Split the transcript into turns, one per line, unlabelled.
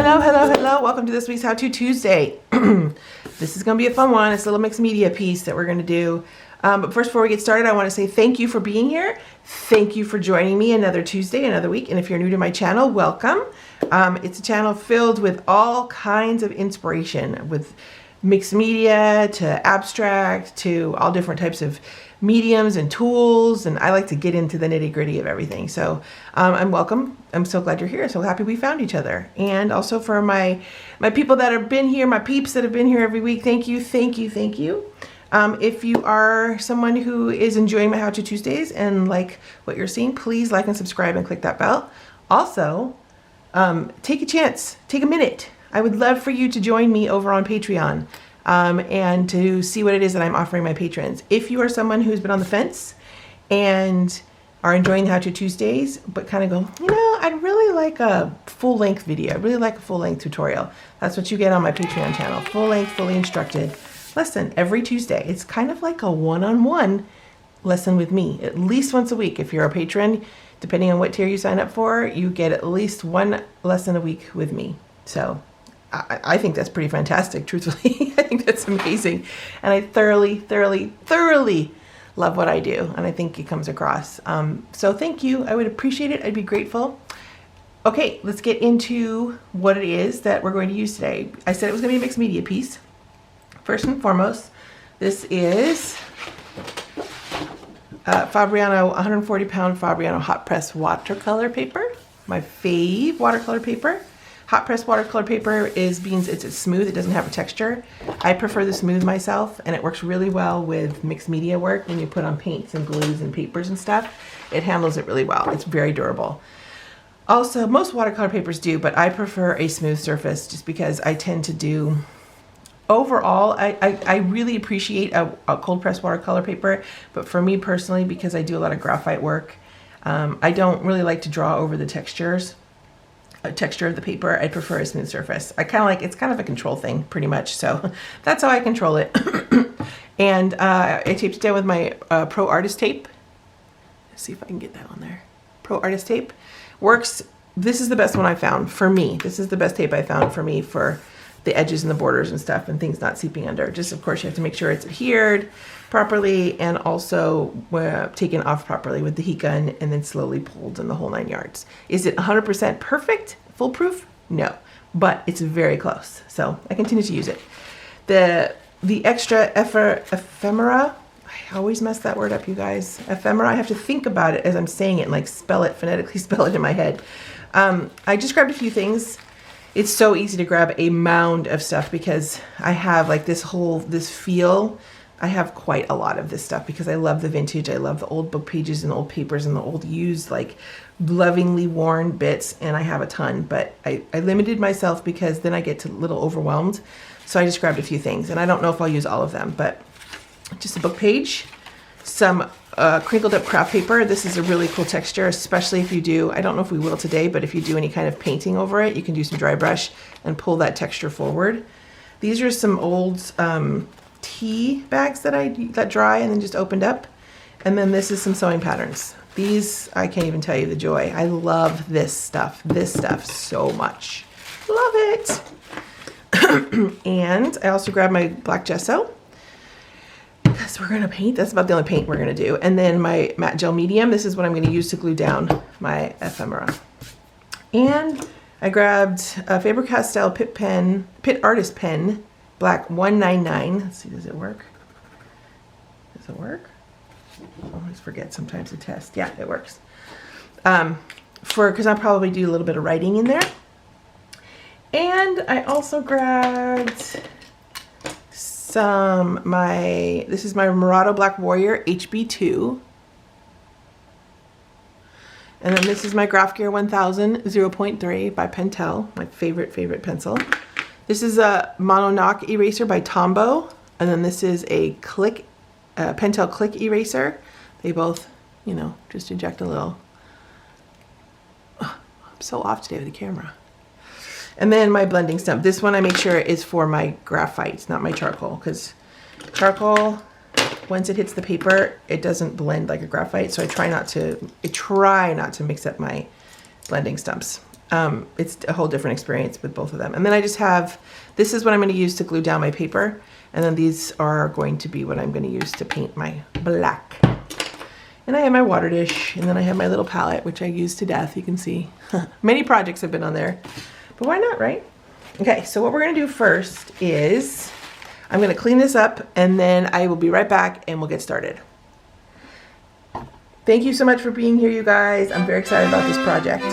Hello, hello, hello. Welcome to this week's How To Tuesday. This is going to be a fun one. It's a little mixed media piece that we're going to do. But first, before we get started, I want to say thank you for being here. Thank you for joining me another Tuesday, another week. And if you're new to my channel, welcome. It's a channel filled with all kinds of inspiration, with mixed media to abstract to all different types of mediums and tools, and I like to get into the nitty-gritty of everything. So I'm welcome. I'm so glad you're here. So happy we found each other. And also for my people that have been here, my peeps that have been here every week, thank you, thank you, thank you. If you are someone who is enjoying my How To Tuesdays and like what you're seeing, please like and subscribe and click that bell. Also, take a chance, take a minute. I would love for you to join me over on Patreon. And to see what it is that I'm offering my patrons. If you are someone who's been on the fence and are enjoying the How To Tuesdays, but kind of go, you know, I'd really like a full-length video. I'd really like a full-length tutorial. That's what you get on my Patreon channel. Full-length, fully instructed lesson every Tuesday. It's kind of like a one-on-one lesson with me, at least once a week. If you're a patron, depending on what tier you sign up for, you get at least one lesson a week with me. So I think that's pretty fantastic, truthfully. I think that's amazing. And I thoroughly, thoroughly, thoroughly love what I do. And I think it comes across. So thank you. I would appreciate it. I'd be grateful. Okay, let's get into what it is that we're going to use today. I said it was going to be a mixed media piece. First and foremost, this is Fabriano, 140-pound Fabriano hot press watercolor paper. My fave watercolor paper. Hot press watercolor paper means it's smooth, it doesn't have a texture. I prefer the smooth myself, and it works really well with mixed media work when you put on paints and glues and papers and stuff. It handles it really well. It's very durable. Also, most watercolor papers do, but I prefer a smooth surface just because I tend to do, overall, I really appreciate a cold press watercolor paper, but for me personally, because I do a lot of graphite work, I don't really like to draw over the texture of the paper. I prefer a smooth surface. I kind of like, it's kind of a control thing pretty much. So that's how I control it. And I taped it down with my Pro Artist tape. Let's see if I can get that on there. Pro Artist tape works. This is the best one I found for me. This is the best tape I found for me for the edges and the borders and stuff and things not seeping under. Just, of course, you have to make sure it's adhered properly and also taken off properly with the heat gun and then slowly pulled in the whole 9 yards. Is it 100% perfect, foolproof? No, but it's very close. So I continue to use it. The extra ephemera, I always mess that word up, you guys. Ephemera, I have to think about it as I'm saying it and like spell it, phonetically spell it in my head. I just grabbed a few things. It's so easy to grab a mound of stuff because I have like this feel. I have quite a lot of this stuff because I love the vintage. I love the old book pages and old papers and the old used, like lovingly worn bits. And I have a ton, but I limited myself because then I get a little overwhelmed. So I just grabbed a few things and I don't know if I'll use all of them, but just a book page, some crinkled up craft paper. This is a really cool texture, especially if you do, I don't know if we will today, but if you do any kind of painting over it, you can do some dry brush and pull that texture forward. These are some old tea bags that dry and then just opened up. And then this is some sewing patterns. These, I can't even tell you the joy. I love this stuff so much. Love it. And I also grabbed my black gesso. Because we're going to paint. That's about the only paint we're going to do. And then my matte gel medium. This is what I'm going to use to glue down my ephemera. And I grabbed a Faber-Castell Pitt Artist Pen, black 199. Let's see, does it work? Does it work? I always forget sometimes to test. Yeah, it works. Because I'll probably do a little bit of writing in there. And I also grabbed this is my Murado Black Warrior HB2. And then this is my Graph Gear 1000 0.3 by Pentel, my favorite pencil. This is a Manno eraser by Tombow. And then this is a Pentel Click eraser. They both, you know, just inject a little. Oh, I'm so off today with the camera. And then my blending stump. This one I make sure is for my graphite, not my charcoal, because charcoal, once it hits the paper, it doesn't blend like a graphite. So I try not to mix up my blending stumps. it's a whole different experience with both of them. And then I just have, this is what I'm going to use to glue down my paper. And then these are going to be what I'm going to use to paint my black. And I have my water dish, and then I have my little palette, which I use to death. You can see many projects have been on there, but why not, right? Okay, so what we're going to do first is I'm going to clean this up, and then I will be right back and we'll get started. Thank you so much for being here, you guys. I'm very excited about this project.